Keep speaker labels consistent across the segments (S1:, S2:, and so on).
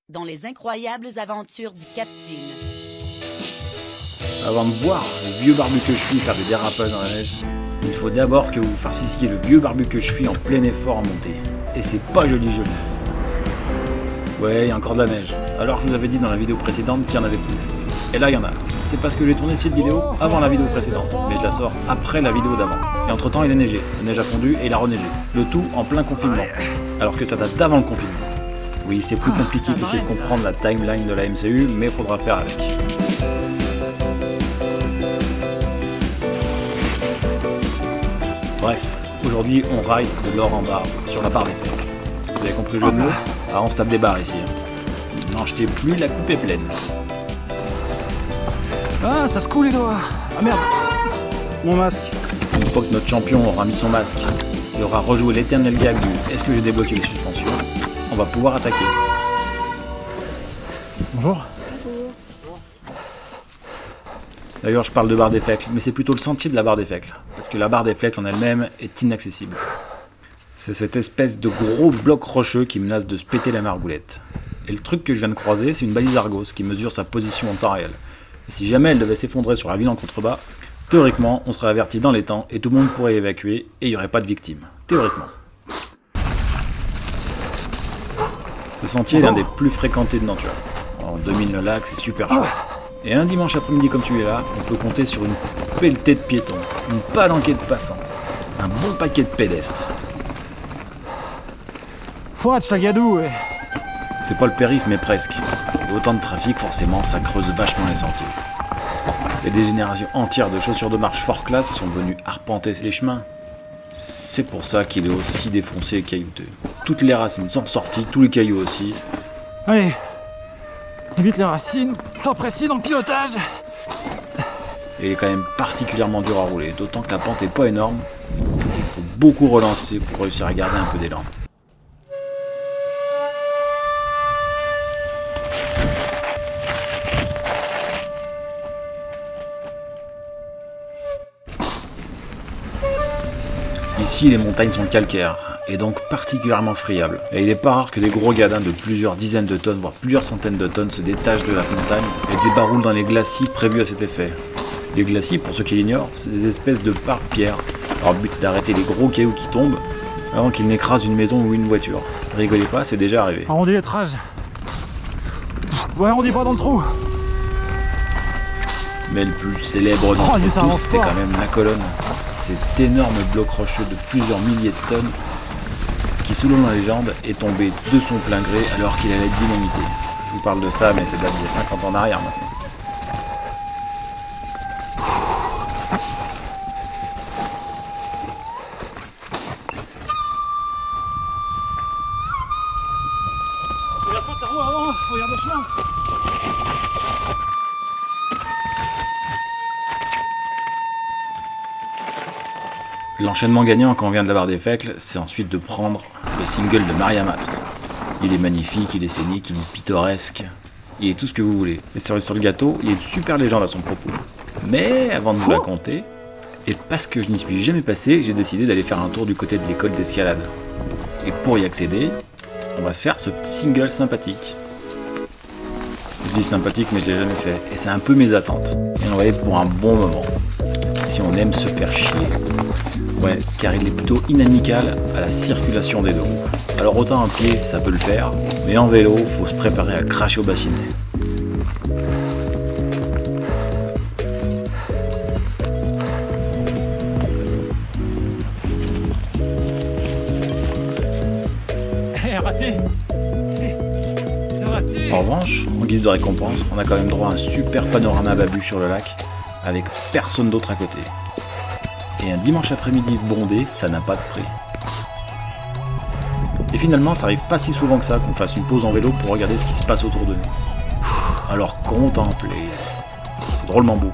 S1: dans les incroyables aventures du Captain.
S2: Avant de voir le vieux barbu que je suis faire des dérapages dans la neige, il faut d'abord que vous farcissiez le vieux barbu que je suis en plein effort en montée. Et c'est pas joli. Ouais, il y a encore de la neige. Alors je vous avais dit dans la vidéo précédente qu'il y en avait plus. Et là il y en a. C'est parce que j'ai tourné cette vidéo avant la vidéo précédente, mais je la sors après la vidéo d'avant. Et entre temps il a neigé, la neige a fondu et il a reneigé. Le tout en plein confinement. Alors que ça date d'avant le confinement. Oui, c'est plus compliqué qu'essayer de comprendre la timeline de la MCU, mais faudra faire avec. Bref, aujourd'hui on ride de l'or en barre sur la barre des fêtes. Vous avez compris le jeu de mots? Ah, on se tape des barres ici. N'en jetez plus, la coupe est pleine.
S3: Ah, ça se coule les doigts. Ah merde, mon masque.
S2: Une fois que notre champion aura mis son masque et aura rejoué l'éternel gag du « Est-ce que j'ai débloqué les suspensions ?», on va pouvoir attaquer.
S3: Bonjour.
S2: D'ailleurs, je parle de barre des Fecles, mais c'est plutôt le sentier de la barre des Fecles, parce que la barre des Fecles en elle-même est inaccessible. C'est cette espèce de gros bloc rocheux qui menace de se péter la margoulette. Et le truc que je viens de croiser, c'est une balise Argos qui mesure sa position en temps réel. Et si jamais elle devait s'effondrer sur la ville en contrebas, théoriquement, on serait averti dans les temps et tout le monde pourrait évacuer et il n'y aurait pas de victimes. Théoriquement. Ce sentier est l'un des plus fréquentés de Nantua. On domine le lac, c'est super chouette. Et un dimanche après-midi comme celui-là, on peut compter sur une pelletée de piétons, une palanquée de passants, un bon paquet de pédestres.
S3: Fouach la gadou, ouais.
S2: C'est pas le périph' mais presque. Et autant de trafic, forcément, ça creuse vachement les sentiers. Et des générations entières de chaussures de marche fort classe sont venues arpenter les chemins. C'est pour ça qu'il est aussi défoncé et caillouteux. Toutes les racines sont ressorties, tous les cailloux aussi.
S3: Allez, évite les racines, sois précis dans le pilotage.
S2: Et il est quand même particulièrement dur à rouler, d'autant que la pente est pas énorme. Il faut beaucoup relancer pour réussir à garder un peu d'élan. Ici, les montagnes sont calcaires, et donc particulièrement friables. Et il n'est pas rare que des gros gadins de plusieurs dizaines de tonnes, voire plusieurs centaines de tonnes, se détachent de la montagne et débaroulent dans les glacis prévus à cet effet. Les glacis, pour ceux qui l'ignorent, c'est des espèces de pare-pierres. Leur but est d'arrêter les gros cailloux qui tombent avant qu'ils n'écrasent une maison ou une voiture. Rigolez pas, c'est déjà arrivé.
S3: Arrondis les trages. Ouais, arrondis pas dans le trou.
S2: Mais le plus célèbre d'entre tous, c'est quand même la colonne. Cet énorme bloc rocheux de plusieurs milliers de tonnes qui, selon la légende, est tombé de son plein gré alors qu'il allait être dynamité. Je vous parle de ça, mais c'est d'il y a 50 ans en arrière maintenant.
S3: Regarde pas ta roue avant, regarde le chemin.
S2: L'enchaînement gagnant quand on vient de la barre des Fecles, c'est ensuite de prendre le single de Maria Matre. Il est magnifique, il est scénique, il est pittoresque, il est tout ce que vous voulez. Et sur le gâteau, il y a une super légende à son propos. Mais avant de vous la conter, et parce que je n'y suis jamais passé, j'ai décidé d'aller faire un tour du côté de l'école d'escalade. Et pour y accéder, on va se faire ce petit single sympathique. Je dis sympathique mais je l'ai jamais fait, et c'est un peu mes attentes. Et on va y être pour un bon moment. Si on aime se faire chier. Ouais, car il est plutôt inamical à la circulation des deux roues. Alors autant en pied, ça peut le faire, mais en vélo, faut se préparer à cracher au bassinet.
S3: Raté.
S2: En revanche, en guise de récompense, on a quand même droit à un super panorama babu sur le lac, avec personne d'autre à côté. Et un dimanche après-midi bondé, ça n'a pas de prix. Et finalement, ça arrive pas si souvent que ça qu'on fasse une pause en vélo pour regarder ce qui se passe autour de nous. Alors contempler, c'est drôlement beau.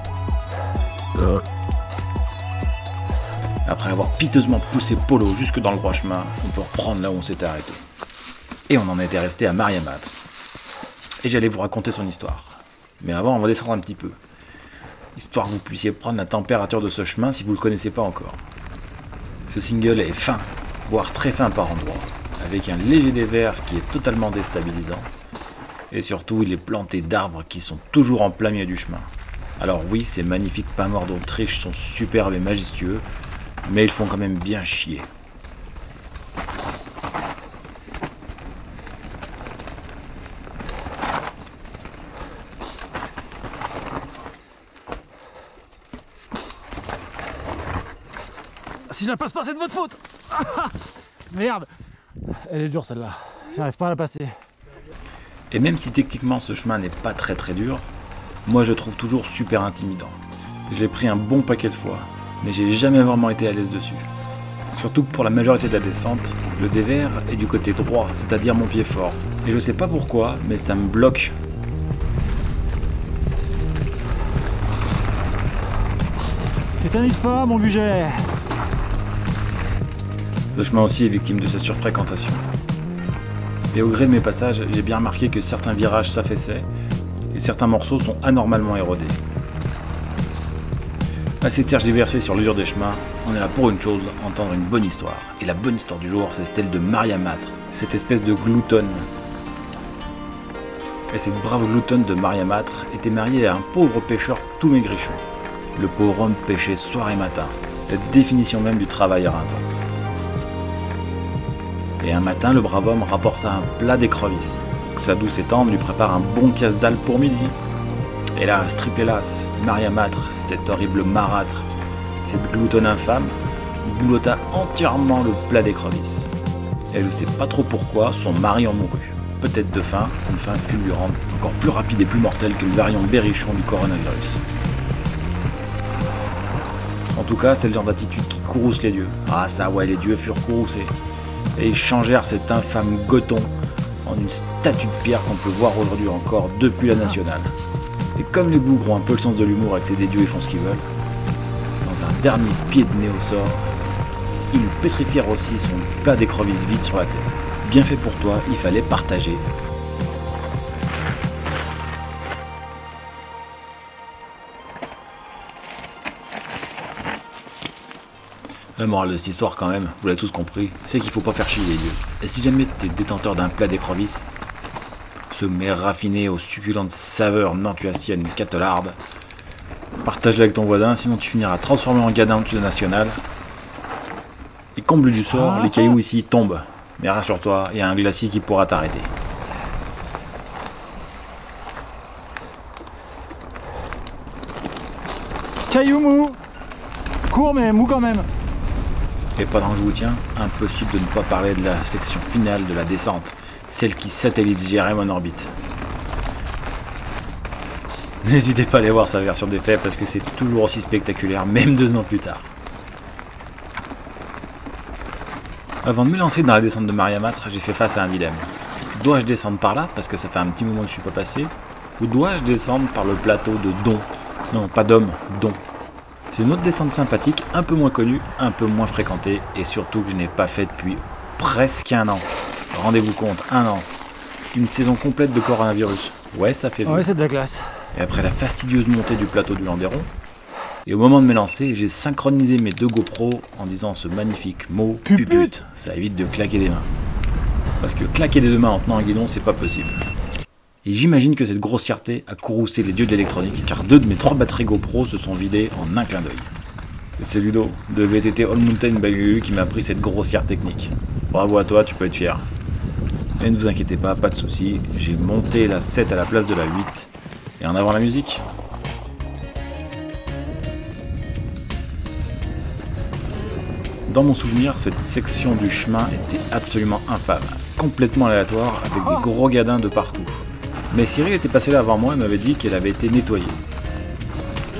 S2: Après avoir piteusement poussé Polo jusque dans le droit chemin, on peut reprendre là où on s'était arrêté. Et on en était resté à Maria Matre. Et j'allais vous raconter son histoire. Mais avant, on va descendre un petit peu. Histoire que vous puissiez prendre la température de ce chemin si vous ne le connaissez pas encore. Ce single est fin, voire très fin par endroits, avec un léger dévers qui est totalement déstabilisant, Et surtout, il est planté d'arbres qui sont toujours en plein milieu du chemin. Alors oui, ces magnifiques pins morts d'Autriche sont superbes et majestueux, mais ils font quand même bien chier.
S3: Si je la passe pas, c'est de votre faute. Merde. Elle est dure celle-là. J'arrive pas à la passer.
S2: Et même si techniquement ce chemin n'est pas très dur, moi je le trouve toujours super intimidant. Je l'ai pris un bon paquet de fois, mais j'ai jamais vraiment été à l'aise dessus. Surtout que pour la majorité de la descente, le dévers est du côté droit, c'est-à-dire mon pied fort. Et je sais pas pourquoi, mais ça me bloque.
S3: Tétanise pas mon budget.
S2: Ce chemin aussi est victime de sa surfréquentation. Et au gré de mes passages, j'ai bien remarqué que certains virages s'affaissaient et certains morceaux sont anormalement érodés. Assez tergiversé sur l'usure des chemins, on est là pour une chose, entendre une bonne histoire. Et la bonne histoire du jour, c'est celle de Maria Matre, cette espèce de gloutonne. Et cette brave gloutonne de Maria Matre était mariée à un pauvre pêcheur tout maigrichon. Le pauvre homme pêchait soir et matin, la définition même du travail éreintant. Et un matin, le brave homme rapporta un plat d'écrevisses. Pour que sa douce et tendre lui prépare un bon casse-dalle pour midi. Hélas, triple hélas, Maria Matre, cette horrible marâtre, cette gloutonne infâme, boulotta entièrement le plat d'écrevisses. Et je ne sais pas trop pourquoi, son mari en mourut. Peut-être de faim, une faim fulgurante, encore plus rapide et plus mortelle que le variant berrichon du coronavirus. En tout cas, c'est le genre d'attitude qui courrouce les dieux. Ah ça ouais, les dieux furent courroucés. Et ils changèrent cet infâme goton en une statue de pierre qu'on peut voir aujourd'hui encore depuis la nationale. Et comme les bougres ont un peu le sens de l'humour avec ces dieux et font ce qu'ils veulent, dans un dernier pied de nez au sort, ils lui pétrifièrent aussi son plat d'écrevisses vide sur la tête. Bien fait pour toi, il fallait partager. La morale de cette histoire quand même, vous l'avez tous compris, c'est qu'il faut pas faire chier les dieux. Et si jamais t'es détenteur d'un plat d'écrevisses, ce mets raffiné aux succulentes saveurs nantuassiennes cattelardes, partage-le avec ton voisin, sinon tu finiras transformé en gadin au-dessus de la nationale. Et comble du sort, les cailloux ici tombent. Mais rassure-toi, il y a un glacier qui pourra t'arrêter.
S3: Caillou mou. Court mais mou quand même.
S2: Et pendant que je vous tiens, impossible de ne pas parler de la section finale de la descente, celle qui satellise JRM en orbite. N'hésitez pas à aller voir sa version des faits parce que c'est toujours aussi spectaculaire, même 2 ans plus tard. Avant de me lancer dans la descente de Maria Matre, j'ai fait face à un dilemme. Dois-je descendre par là, parce que ça fait un petit moment que je suis pas passé, ou dois-je descendre par le plateau de Don? Non, pas d'homme, Don. C'est une autre descente sympathique, un peu moins connue, un peu moins fréquentée, et surtout que je n'ai pas fait depuis presque 1 an. Rendez-vous compte, 1 an. Une saison complète de coronavirus. Ouais, ça fait.
S3: Ouais, c'est de la classe.
S2: Et après la fastidieuse montée du plateau du Landeron, et au moment de me lancer, j'ai synchronisé mes 2 GoPro en disant ce magnifique mot pupute. Ça évite de claquer des mains. Parce que claquer des 2 mains en tenant un guidon, c'est pas possible. Et j'imagine que cette grossièreté a courroucé les dieux de l'électronique, car 2 de mes 3 batteries GoPro se sont vidées en un clin d'œil. Et c'est Ludo, de VTT All Mountain by Lulu, qui m'a appris cette grossière technique. Bravo à toi, tu peux être fier. Mais ne vous inquiétez pas, pas de soucis, j'ai monté la 7 à la place de la 8. Et en avant la musique. Dans mon souvenir, cette section du chemin était absolument infâme, complètement aléatoire, avec des gros gadins de partout. Mais Cyril était passé là avant moi et m'avait dit qu'elle avait été nettoyée.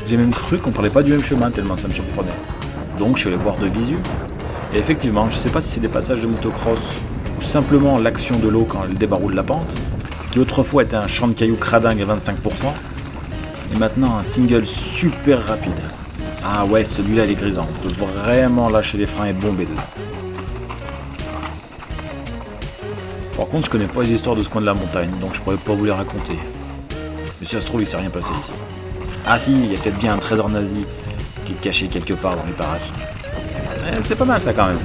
S2: J'ai même cru qu'on parlait pas du même chemin tellement ça me surprenait. Donc je suis allé voir de visu. Et effectivement, je sais pas si c'est des passages de motocross ou simplement l'action de l'eau quand elle débaroule la pente, ce qui autrefois était un champ de cailloux cradingue à 25%, et maintenant un single super rapide. Ah ouais, celui-là il est grisant, on peut vraiment lâcher les freins et bomber dedans. Par contre, je connais pas les histoires de ce coin de la montagne, donc je pourrais pas vous les raconter. Mais si ça se trouve, il s'est rien passé ici. Ah si, il y a peut-être bien un trésor nazi qui est caché quelque part dans les parages. C'est pas mal ça quand même.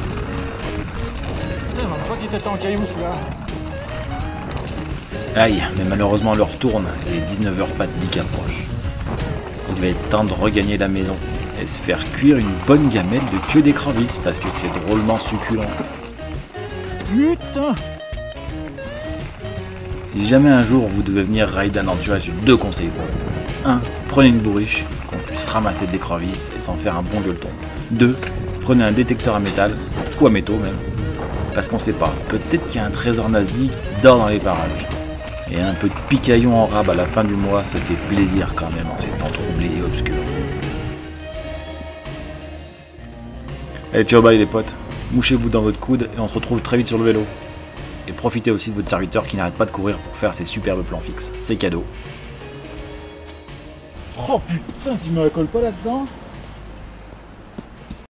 S3: Putain, pourquoi il était en caillou celui-là?
S2: Aïe, mais malheureusement l'heure tourne et les 19h fatidiques approchent. Il va être temps de regagner la maison et se faire cuire une bonne gamelle de queue d'écrevisse parce que c'est drôlement succulent.
S3: Putain!
S2: Si jamais un jour vous devez venir rider un entourage, j'ai 2 conseils pour vous. 1. Prenez une bourriche, qu'on puisse ramasser des crevisses et s'en faire un bon gueuleton. 2. Prenez un détecteur à métal, ou à métaux même, parce qu'on sait pas, peut-être qu'il y a un trésor nazi qui dort dans les parages. Et un peu de picaillon en rab à la fin du mois, ça fait plaisir quand même en ces temps troublés et obscurs. Allez, ciao bye les potes, mouchez-vous dans votre coude et on se retrouve très vite sur le vélo. Et profitez aussi de votre serviteur qui n'arrête pas de courir pour faire ses superbes plans fixes. C'est cadeau.
S3: Oh putain, si je me la colle pas là-dedans.